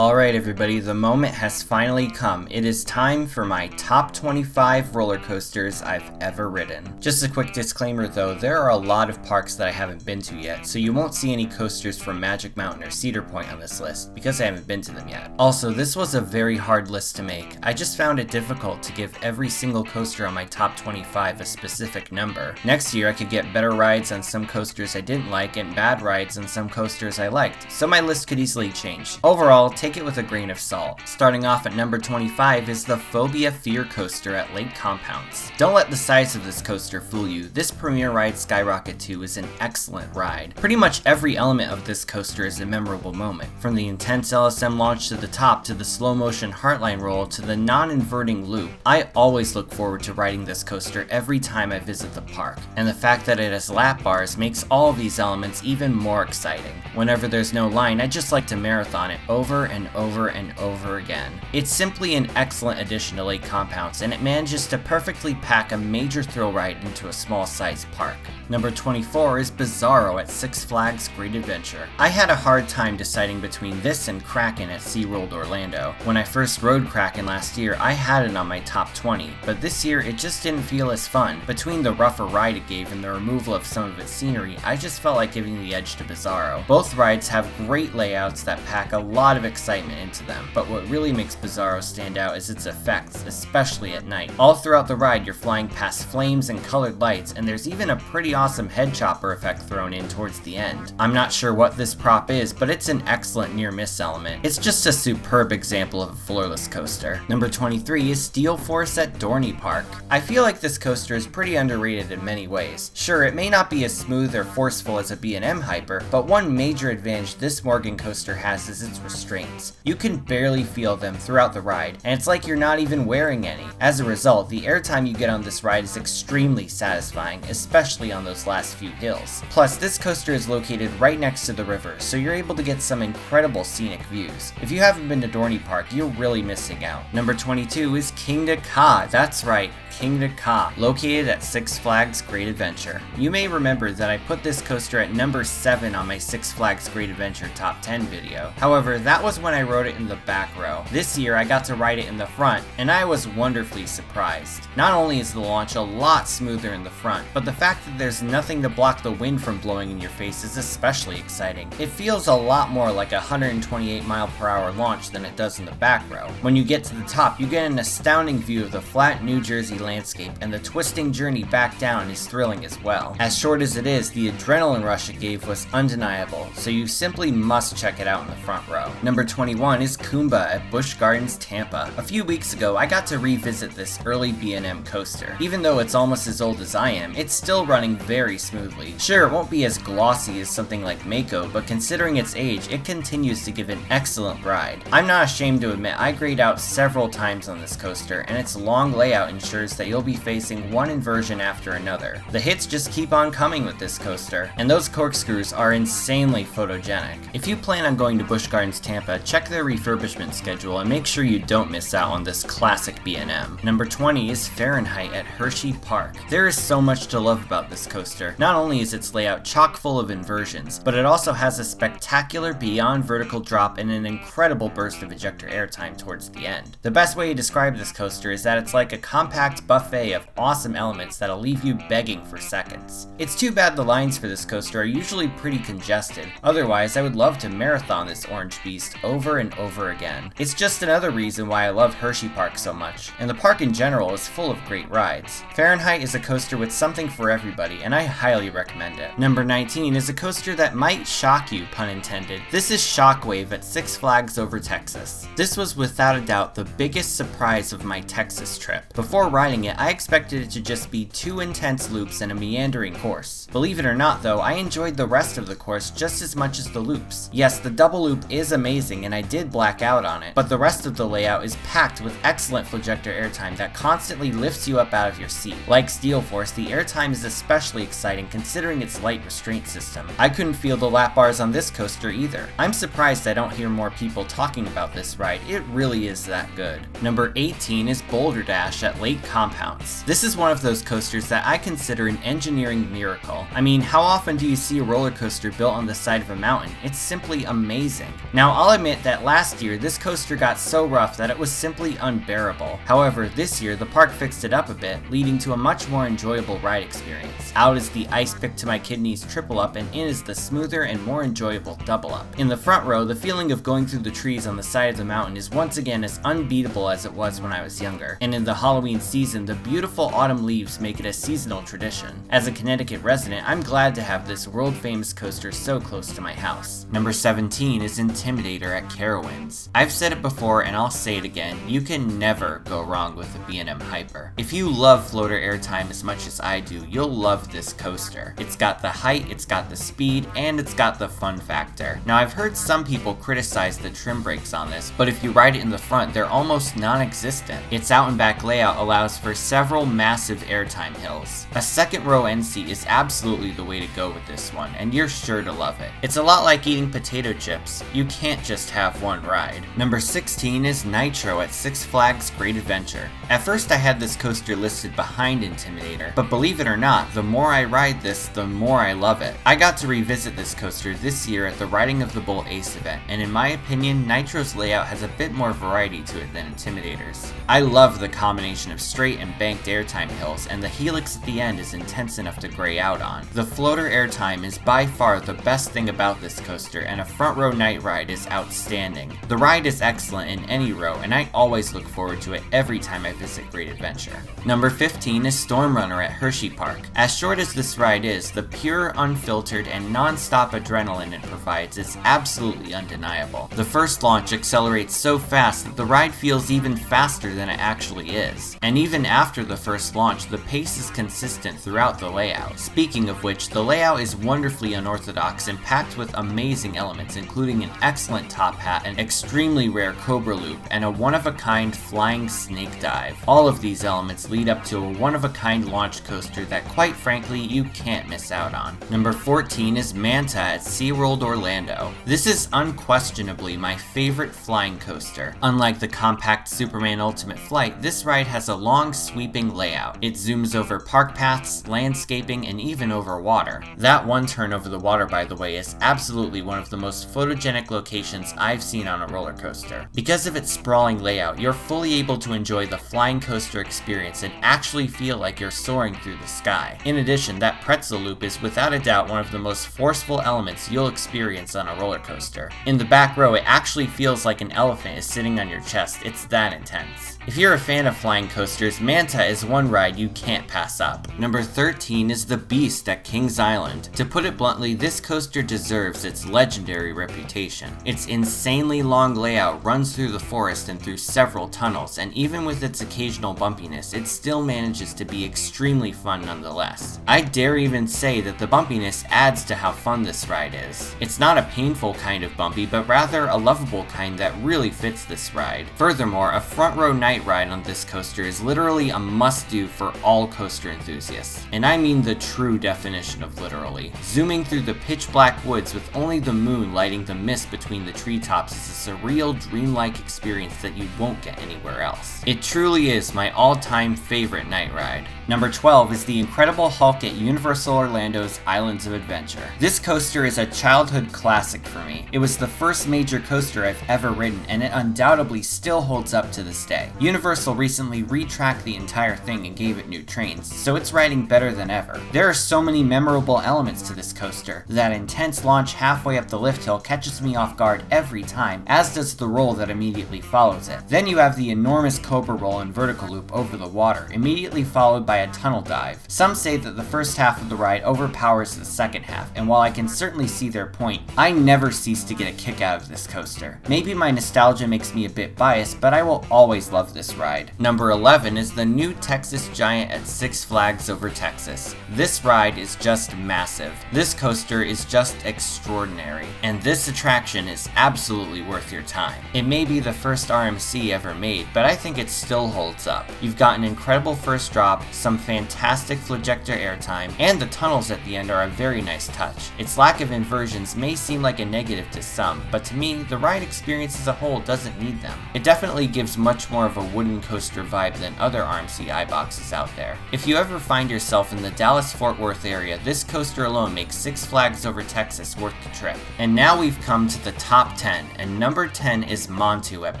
Alright everybody, the moment has finally come. It is time for my top 25 roller coasters I've ever ridden. Just a quick disclaimer though, there are a lot of parks that I haven't been to yet, so you won't see any coasters from Magic Mountain or Cedar Point on this list, because I haven't been to them yet. Also, this was a very hard list to make. I just found it difficult to give every single coaster on my top 25 a specific number. Next year I could get better rides on some coasters I didn't like and bad rides on some coasters I liked, so my list could easily change. Overall, take it with a grain of salt. Starting off at number 25 is the Phobia Fear Coaster at Lake Compounce. Don't let the size of this coaster fool you. This premier ride, Skyrocket 2, is an excellent ride. Pretty much every element of this coaster is a memorable moment. From the intense LSM launch to the top, to the slow motion Heartline roll, to the non-inverting loop. I always look forward to riding this coaster every time I visit the park. And the fact that it has lap bars makes all of these elements even more exciting. Whenever there's no line, I just like to marathon it over and over and over again. It's simply an excellent addition to Lake Compounce, and it manages to perfectly pack a major thrill ride into a small sized park. Number 24 is Bizarro at Six Flags Great Adventure. I had a hard time deciding between this and Kraken at SeaWorld Orlando. When I first rode Kraken last year, I had it on my top 20, but this year it just didn't feel as fun. Between the rougher ride it gave and the removal of some of its scenery, I just felt like giving the edge to Bizarro. Both rides have great layouts that pack a lot of excitement into them, but what really makes Bizarro stand out is its effects, especially at night. All throughout the ride you're flying past flames and colored lights, and there's even a pretty awesome head chopper effect thrown in towards the end. I'm not sure what this prop is, but it's an excellent near miss element. It's just a superb example of a floorless coaster. Number 23 is Steel Force at Dorney Park. I feel like this coaster is pretty underrated in many ways. Sure, it may not be as smooth or forceful as a B&M Hyper, but one major advantage this Morgan coaster has is its restraints. You can barely feel them throughout the ride, and it's like you're not even wearing any. As a result, the airtime you get on this ride is extremely satisfying, especially on those last few hills. Plus, this coaster is located right next to the river, so you're able to get some incredible scenic views. If you haven't been to Dorney Park, you're really missing out. Number 22 is Kingda Ka. That's right, Kingda Ka, located at Six Flags Great Adventure. You may remember that I put this coaster at number 7 on my Six Flags Great Adventure top 10 video. However, that was when I rode it in the back row. This year I got to ride it in the front, and I was wonderfully surprised. Not only is the launch a lot smoother in the front, but the fact that there's nothing to block the wind from blowing in your face is especially exciting. It feels a lot more like a 128 mph launch than it does in the back row. When you get to the top, you get an astounding view of the flat New Jersey landscape, and the twisting journey back down is thrilling as well. As short as it is, the adrenaline rush it gave was undeniable, so you simply must check it out in the front row. Number 21 is Kumba at Busch Gardens Tampa. A few weeks ago, I got to revisit this early B&M coaster. Even though it's almost as old as I am, it's still running very smoothly. Sure, it won't be as glossy as something like Mako, but considering its age, it continues to give an excellent ride. I'm not ashamed to admit I grayed out several times on this coaster, and its long layout ensures that you'll be facing one inversion after another. The hits just keep on coming with this coaster, and those corkscrews are insanely photogenic. If you plan on going to Busch Gardens Tampa, check their refurbishment schedule and make sure you don't miss out on this classic B&M. Number 20 is Fahrenheit at Hershey Park. There is so much to love about this coaster. Not only is its layout chock full of inversions, but it also has a spectacular beyond vertical drop and an incredible burst of ejector airtime towards the end. The best way to describe this coaster is that it's like a compact buffet of awesome elements that'll leave you begging for seconds. It's too bad the lines for this coaster are usually pretty congested. Otherwise, I would love to marathon this orange beast over and over again. It's just another reason why I love Hershey Park so much, and the park in general is full of great rides. Fahrenheit is a coaster with something for everybody, and I highly recommend it. Number 19 is a coaster that might shock you, pun intended. This is Shockwave at Six Flags Over Texas. This was without a doubt the biggest surprise of my Texas trip. Before riding it, I expected it to just be 2 intense loops and a meandering course. Believe it or not though, I enjoyed the rest of the course just as much as the loops. Yes, the double loop is amazing and I did black out on it, but the rest of the layout is packed with excellent flojector airtime that constantly lifts you up out of your seat. Like Steel Force, the airtime is especially exciting considering its light restraint system. I couldn't feel the lap bars on this coaster either. I'm surprised I don't hear more people talking about this ride. It really is that good. Number 18 is Boulder Dash at Lake compounds. This is one of those coasters that I consider an engineering miracle. I mean, how often do you see a roller coaster built on the side of a mountain? It's simply amazing. Now, I'll admit that last year, this coaster got so rough that it was simply unbearable. However, this year, the park fixed it up a bit, leading to a much more enjoyable ride experience. Out is the ice pick to my kidneys triple up, and in is the smoother and more enjoyable double up. In the front row, the feeling of going through the trees on the side of the mountain is once again as unbeatable as it was when I was younger. And in the Halloween season, the beautiful autumn leaves make it a seasonal tradition. As a Connecticut resident, I'm glad to have this world-famous coaster so close to my house. Number 17 is Intimidator at Carowinds. I've said it before and I'll say it again, you can never go wrong with a B&M Hyper. If you love floater airtime as much as I do, you'll love this coaster. It's got the height, it's got the speed, and it's got the fun factor. Now, I've heard some people criticize the trim brakes on this, but if you ride it in the front, they're almost non-existent. Its out and back layout allows for several massive airtime hills. A second row end seat is absolutely the way to go with this one, and you're sure to love it. It's a lot like eating potato chips. You can't just have one ride. Number 16 is Nitro at Six Flags Great Adventure. At first I had this coaster listed behind Intimidator, but believe it or not, the more I ride this, the more I love it. I got to revisit this coaster this year at the Riding of the Bull Ace event, and in my opinion, Nitro's layout has a bit more variety to it than Intimidator's. I love the combination of straight and banked airtime hills, and the helix at the end is intense enough to gray out on. The floater airtime is by far the best thing about this coaster, and a front row night ride is outstanding. The ride is excellent in any row, and I always look forward to it every time I visit Great Adventure. Number 15 is Storm Runner at Hershey Park. As short as this ride is, the pure, unfiltered, and non-stop adrenaline it provides is absolutely undeniable. The first launch accelerates so fast that the ride feels even faster than it actually is. And even after the first launch, the pace is consistent throughout the layout. Speaking of which, the layout is wonderfully unorthodox and packed with amazing elements, including an excellent top hat, an extremely rare cobra loop, and a one-of-a-kind flying snake dive. All of these elements lead up to a one-of-a-kind launch coaster that, quite frankly, you can't miss out on. Number 14 is Manta at SeaWorld Orlando. This is unquestionably my favorite flying coaster. Unlike the compact Superman Ultimate Flight, this ride has a long, sweeping layout. It zooms over park paths, landscaping, and even over water. That one turn over the water, by the way, is absolutely one of the most photogenic locations I've seen on a roller coaster. Because of its sprawling layout, you're fully able to enjoy the flying coaster experience and actually feel like you're soaring through the sky. In addition, that pretzel loop is without a doubt one of the most forceful elements you'll experience on a roller coaster. In the back row, it actually feels like an elephant is sitting on your chest. It's that intense. If you're a fan of flying coasters, Manta is one ride you can't pass up. Number 13 is the Beast at Kings Island. To put it bluntly, this coaster deserves its legendary reputation. Its insanely long layout runs through the forest and through several tunnels, and even with its occasional bumpiness, it still manages to be extremely fun nonetheless. I dare even say that the bumpiness adds to how fun this ride is. It's not a painful kind of bumpy, but rather a lovable kind that really fits this ride. Furthermore, a front row night ride on this coaster is literally a must-do for all coaster enthusiasts. And I mean the true definition of literally. Zooming through the pitch black woods with only the moon lighting the mist between the treetops is a surreal, dreamlike experience that you won't get anywhere else. It truly is my all-time favorite night ride. Number 12 is the Incredible Hulk at Universal Orlando's Islands of Adventure. This coaster is a childhood classic for me. It was the first major coaster I've ever ridden, and it undoubtedly still holds up to this day. Universal recently retracked the entire thing and gave it new trains, so it's riding better than ever. There are so many memorable elements to this coaster. That intense launch halfway up the lift hill catches me off guard every time, as does the roll that immediately follows it. Then you have the enormous cobra roll and vertical loop over the water, immediately followed by a tunnel dive. Some say that the first half of the ride overpowers the second half, and while I can certainly see their point, I never cease to get a kick out of this coaster. Maybe my nostalgia makes me a bit biased, but I will always love this ride. Number 11 is the new Texas Giant at Six Flags Over Texas. This ride is just massive. This coaster is just extraordinary, and this attraction is absolutely worth your time. It may be the first RMC ever made, but I think it still holds up. You've got an incredible first drop, some fantastic flojector airtime, and the tunnels at the end are a very nice touch. Its lack of inversions may seem like a negative to some, but to me, the ride experience as a whole doesn't need them. It definitely gives much more of a wooden coaster vibe than other other RMC iBoxes out there. If you ever find yourself in the Dallas-Fort Worth area, this coaster alone makes Six Flags Over Texas worth the trip. And now we've come to the top 10, and number 10 is Montu at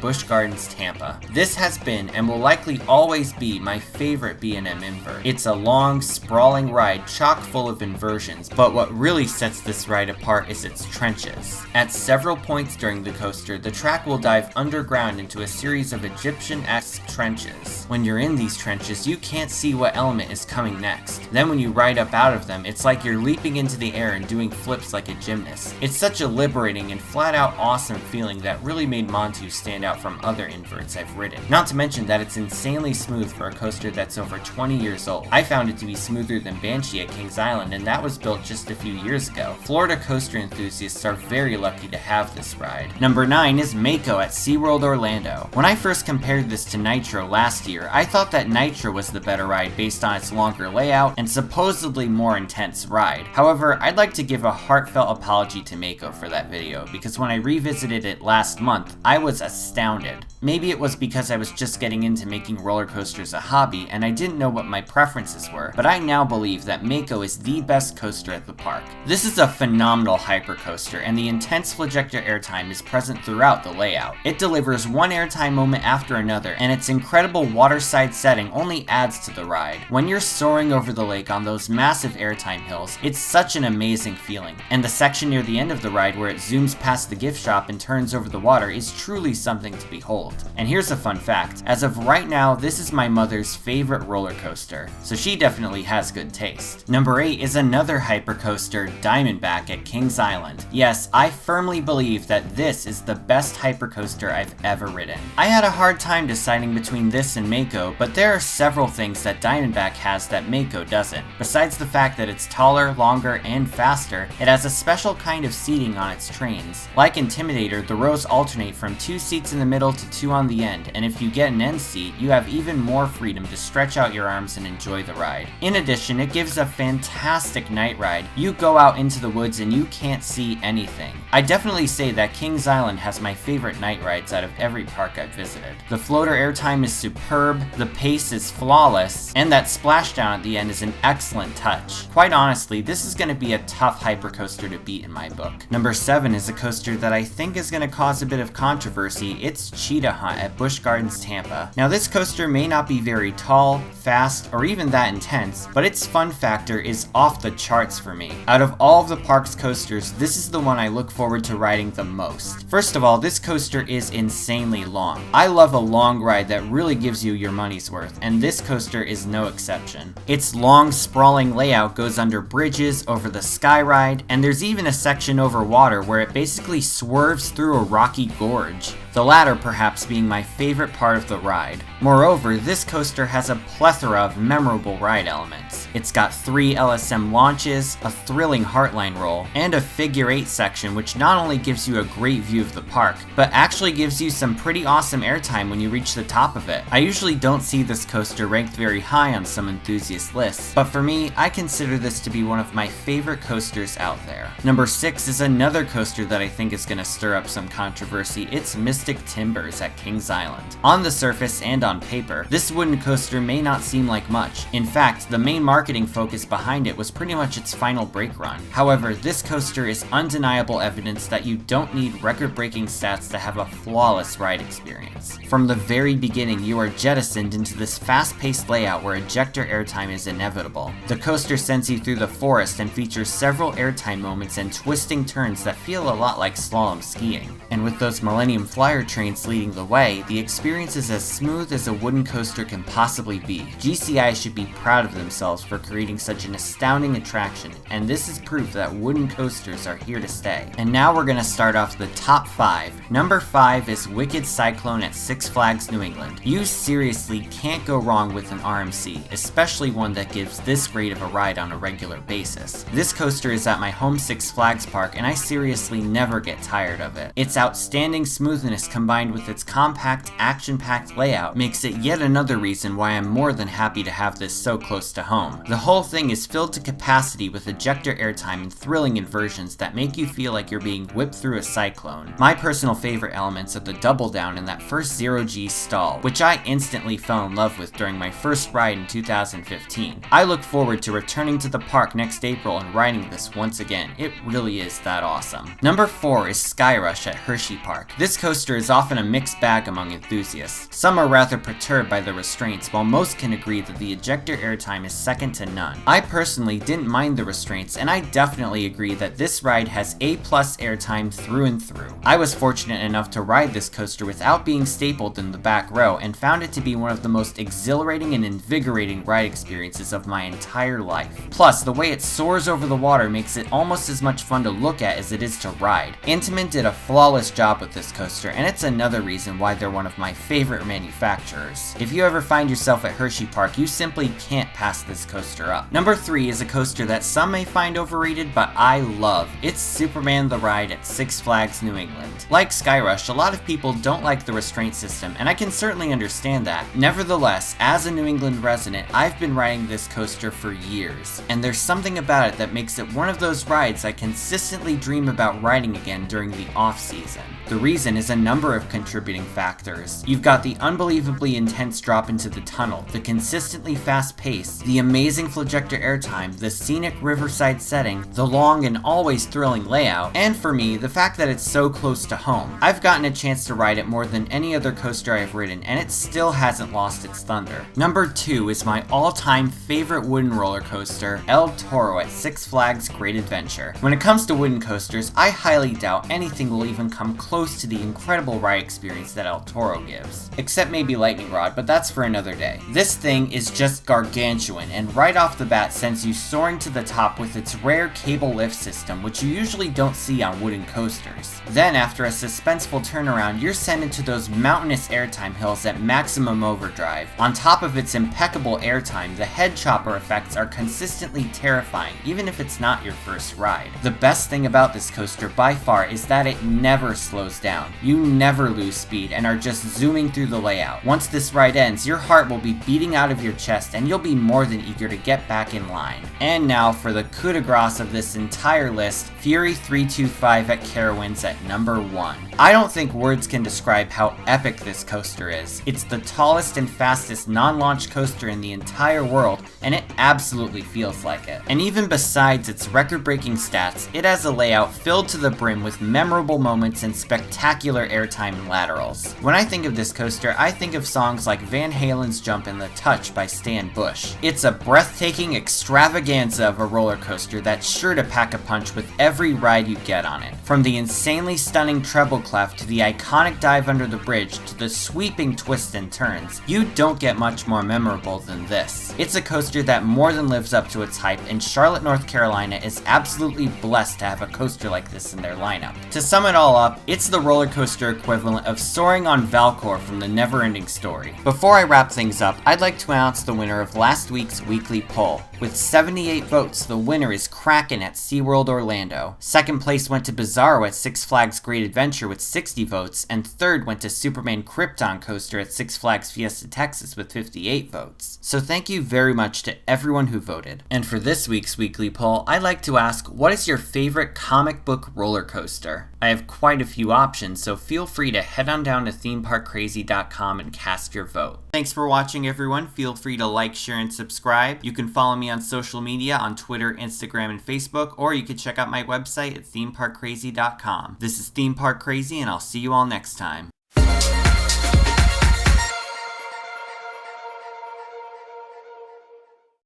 Busch Gardens, Tampa. This has been and will likely always be my favorite B&M invert. It's a long, sprawling ride chock full of inversions, but what really sets this ride apart is its trenches. At several points during the coaster, the track will dive underground into a series of Egyptian-esque trenches. When you're in these trenches, you can't see what element is coming next. Then when you ride up out of them, it's like you're leaping into the air and doing flips like a gymnast. It's such a liberating and flat-out awesome feeling that really made Montu stand out from other inverts I've ridden. Not to mention that it's insanely smooth for a coaster that's over 20 years old. I found it to be smoother than Banshee at Kings Island, and that was built just a few years ago. Florida coaster enthusiasts are very lucky to have this ride. Number 9 is Mako at SeaWorld Orlando. When I first compared this to Nitro last year, I thought that Nitro was the better ride based on its longer layout and supposedly more intense ride. However, I'd like to give a heartfelt apology to Mako for that video, because when I revisited it last month, I was astounded. Maybe it was because I was just getting into making roller coasters a hobby and I didn't know what my preferences were, but I now believe that Mako is the best coaster at the park. This is a phenomenal hypercoaster, and the intense flagector airtime is present throughout the layout. It delivers one airtime moment after another, and its incredible waterside setting only adds to the ride. When you're soaring over the lake on those massive airtime hills, it's such an amazing feeling. And the section near the end of the ride where it zooms past the gift shop and turns over the water is truly something to behold. And here's a fun fact. As of right now, this is my mother's favorite roller coaster, so she definitely has good taste. Number 8 is another hypercoaster, Diamondback at Kings Island. Yes, I firmly believe that this is the best hypercoaster I've ever ridden. I had a hard time deciding between this and Mako, but there are several things that Diamondback has that Mako doesn't. Besides the fact that it's taller, longer, and faster, it has a special kind of seating on its trains. Like Intimidator, the rows alternate from 2 seats in the middle to 2 on the end, and if you get an end seat, you have even more freedom to stretch out your arms and enjoy the ride. In addition, it gives a fantastic night ride. You go out into the woods and you can't see anything. I definitely say that Kings Island has my favorite night rides out of every park I've visited. The floater airtime is superb, the pace is flawless, and that splashdown at the end is an excellent touch. Quite honestly, this is going to be a tough hypercoaster to beat in my book. Number 7 is a coaster that I think is going to cause a bit of controversy. It's Cheetah Hunt at Busch Gardens, Tampa. Now this coaster may not be very tall, fast, or even that intense, but its fun factor is off the charts for me. Out of all of the park's coasters, this is the one I look forward to riding the most. First of all, this coaster is insanely long. I love a long ride that really gives you your money's worth, and this coaster is no exception. Its long, sprawling layout goes under bridges, over the sky ride, and there's even a section over water where it basically swerves through a rocky gorge. The latter perhaps being my favorite part of the ride. Moreover, this coaster has a plethora of memorable ride elements. It's got 3 LSM launches, a thrilling Heartline roll, and a figure 8 section which not only gives you a great view of the park, but actually gives you some pretty awesome airtime when you reach the top of it. I usually don't see this coaster ranked very high on some enthusiast lists, but for me, I consider this to be one of my favorite coasters out there. Number 6 is another coaster that I think is going to stir up some controversy. It's Mystic Timbers at Kings Island. On the surface and on paper, this wooden coaster may not seem like much. In fact, the main marketing focus behind it was pretty much its final brake run. However, this coaster is undeniable evidence that you don't need record-breaking stats to have a flawless ride experience. From the very beginning, you are jettisoned into this fast-paced layout where ejector airtime is inevitable. The coaster sends you through the forest and features several airtime moments and twisting turns that feel a lot like slalom skiing. And with those Millennium Flyer trains leading the way, the experience is as smooth as a wooden coaster can possibly be. GCI should be proud of themselves for creating such an astounding attraction, and this is proof that wooden coasters are here to stay. And now we're gonna start off the top 5. Number 5 is Wicked Cyclone at Six Flags New England. You seriously can't go wrong with an RMC, especially one that gives this great of a ride on a regular basis. This coaster is at my home Six Flags park, and I seriously never get tired of it. Its outstanding smoothness sleekness combined with its compact, action-packed layout makes it yet another reason why I'm more than happy to have this so close to home. The whole thing is filled to capacity with ejector airtime and thrilling inversions that make you feel like you're being whipped through a cyclone. My personal favorite elements are the double down in that first 0G stall, which I instantly fell in love with during my first ride in 2015. I look forward to returning to the park next April and riding this once again. It really is that awesome. Number 4 is Skyrush at Hershey Park. This coaster is often a mixed bag among enthusiasts. Some are rather perturbed by the restraints, while most can agree that the ejector airtime is second to none. I personally didn't mind the restraints, and I definitely agree that this ride has A+ airtime through and through. I was fortunate enough to ride this coaster without being stapled in the back row and found it to be one of the most exhilarating and invigorating ride experiences of my entire life. Plus, the way it soars over the water makes it almost as much fun to look at as it is to ride. Intamin did a flawless job with this coaster, and it's another reason why they're one of my favorite manufacturers. If you ever find yourself at Hershey Park, you simply can't pass this coaster up. Number 3 is a coaster that some may find overrated, but I love. It's Superman the Ride at Six Flags New England. Like Skyrush, a lot of people don't like the restraint system, and I can certainly understand that. Nevertheless, as a New England resident, I've been riding this coaster for years, and there's something about it that makes it one of those rides I consistently dream about riding again during the off-season. The reason is a number of contributing factors. You've got the unbelievably intense drop into the tunnel, the consistently fast pace, the amazing flagector airtime, the scenic riverside setting, the long and always thrilling layout, and for me, the fact that it's so close to home. I've gotten a chance to ride it more than any other coaster I've ridden, and it still hasn't lost its thunder. Number 2 is my all-time favorite wooden roller coaster, El Toro at Six Flags Great Adventure. When it comes to wooden coasters, I highly doubt anything will even come close to the incredible ride experience that El Toro gives. Except maybe Lightning Rod, but that's for another day. This thing is just gargantuan, and right off the bat sends you soaring to the top with its rare cable lift system, which you usually don't see on wooden coasters. Then, after a suspenseful turnaround, you're sent into those mountainous airtime hills at maximum overdrive. On top of its impeccable airtime, the head chopper effects are consistently terrifying, even if it's not your first ride. The best thing about this coaster by far is that it never slows down. You never lose speed and are just zooming through the layout. Once this ride ends, your heart will be beating out of your chest and you'll be more than eager to get back in line. And now for the coup de grace of this entire list, Fury 325 at Carowinds at number 1. I don't think words can describe how epic this coaster is. It's the tallest and fastest non-launch coaster in the entire world, and it absolutely feels like it. And even besides its record-breaking stats, it has a layout filled to the brim with memorable moments and spectacular airtime and laterals. When I think of this coaster, I think of songs like Van Halen's Jump and The Touch by Stan Bush. It's a breathtaking extravaganza of a roller coaster that's sure to pack a punch with every ride you get on it. From the insanely stunning treble clef to the iconic dive under the bridge to the sweeping twists and turns, you don't get much more memorable than this. It's a coaster that more than lives up to its hype, and Charlotte, North Carolina is absolutely blessed to have a coaster like this in their lineup. To sum it all up, it's the roller coaster equivalent of soaring on Valcor from the Neverending Story. Before I wrap things up, I'd like to announce the winner of last week's weekly poll. With 78 votes, the winner is Kraken at SeaWorld Orlando. Second place went to Bizarro at Six Flags Great Adventure with 60 votes, and third went to Superman Krypton Coaster at Six Flags Fiesta Texas with 58 votes. So thank you very much to everyone who voted. And for this week's weekly poll, I'd like to ask, what is your favorite comic book roller coaster? I have quite a few options, so feel free to head on down to themeparkcrazy.com and cast your vote. Thanks for watching, everyone. Feel free to like, share, and subscribe. You can follow me on social media on Twitter, Instagram, and Facebook, or you can check out my website at themeparkcrazy.com. This is Theme Park Crazy, and I'll see you all next time.